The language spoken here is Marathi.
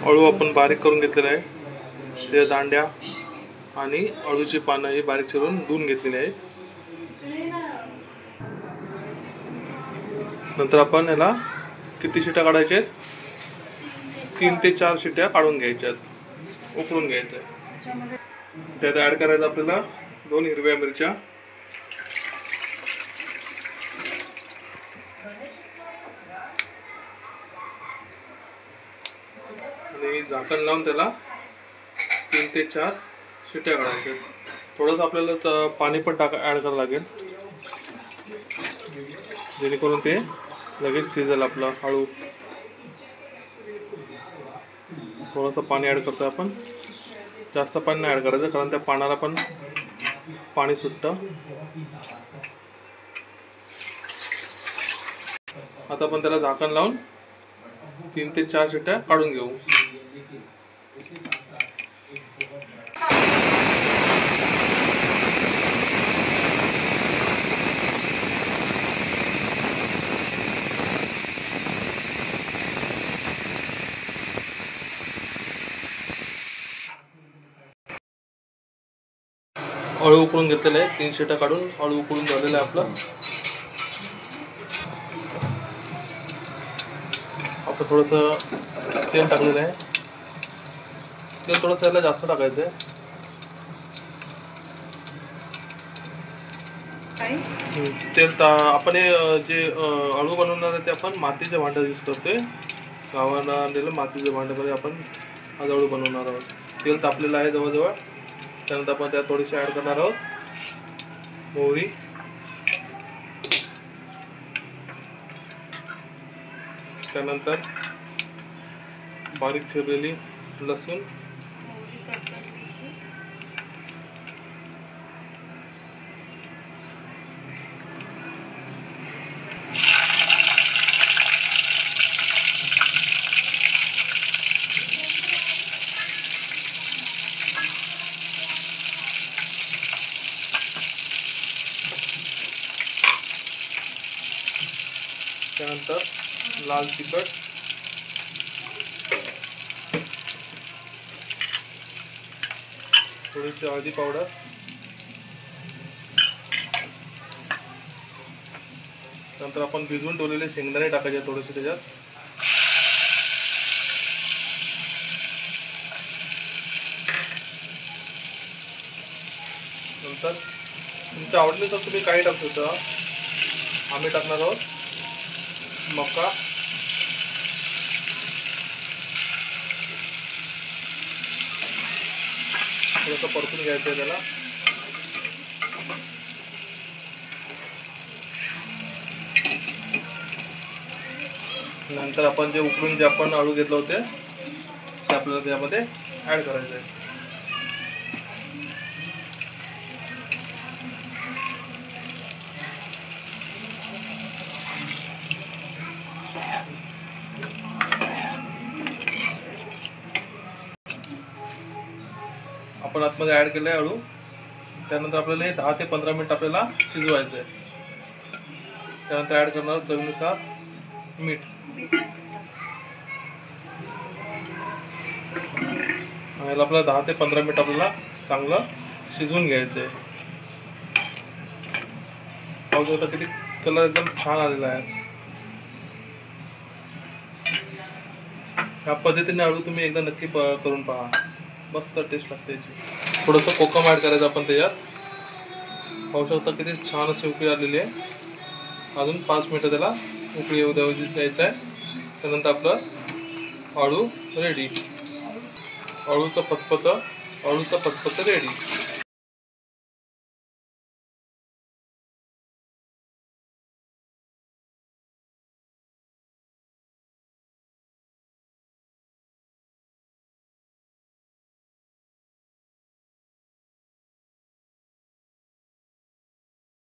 अळू आपण बारीक करून घेतलेला आहे, त्या दांड्या आणि अळूची पानं ही बारीक चिरून धुवून घेतलेली आहेत. नंतर आपण याला किती शिट्या काढायच्या आहेत? 3 ते 4 शिट्या काढून घ्यायच्यात, उकळून घ्यायचं. त्यात ॲड करायचं आपल्याला 2 हिरव्या मिरच्या, आणि झाकण लावून त्याला 3 ते 4 शिट्या काढायच्या. थोडंसं आपल्याला पाणी पण ॲड करावं लागेल, जेणेकरून ते लगेच शिजेल आपलं अळू. थोडंसं पाणी ॲड करतो आपण, जास्त पाणी नाही ॲड करायचं कारण त्या पानाला पण पाणी सुटतं. आता आपण त्याला झाकण लावून 3 ते 4 शिट्या काढून घेऊ. अळू उकळून घेतलेलं आहे, 3 शिट्या काढून अळू उकळून झालेलं आहे आपलं. आपण थोडंसं तेल टाकलेलं आहे, तेल थोडंसं याला जास्त टाकायचं आहे. तेल आपण हे जे अळू बनवणार आहे ते आपण मातीच्या भांड्यात यूज करतोय. गावाला आणलेलं मातीच्या भांड्यामध्ये आपण आज अळू बनवणार आहोत. तेल तापलेलं आहे जवळजवळ. त्यानंतर आपण त्यात थोडीशी ॲड करणार आहोत मोहरी, त्यानंतर बारीक चिरलेली लसूण, त्यानंतर लाल तिखट, थोडीशी हळदी पावडर, नंतर आपण भिजवून ठेवलेले शेंगदाणे टाकायचे थोडेसे त्याच्यात. नंतर तुमच्या आवडीनुसार तुम्ही काही टाकू शकता. आम्ही टाकणार आहोत मका, थोडंसं परतून घ्यायचं आहे त्याला. नंतर आपण जे उकळून जे आपण अळू घेतले होते ते आपल्याला त्यामध्ये ॲड करायचं आहे. आपण आतमध्ये ॲड केलं आहे अळू. त्यानंतर आपल्याला हे 10 ते 15 मिनिट आपल्याला शिजवायचं आहे. त्यानंतर ॲड करणार चवीनुसार मीठ. याला आपल्याला 10 ते 15 मिनिट आपल्याला चांगलं शिजवून घ्यायचं आहे. पाहू शकता किती कलर एकदम छान आलेला आहे. ह्या पद्धतीने अळू तुम्ही एकदा नक्की करून पहा, मस्त टेस्ट लागते याची. थोडंसं कोकम ॲड करायचं आपण त्याच्यात. पाहू शकता किती छान अशी उकळी आलेली आहे. अजून 5 मिनिटं त्याला उकळी येऊ द्यायचं आहे. त्यानंतर आपलं अळू रेडी. अळूचं फतफत रेडी.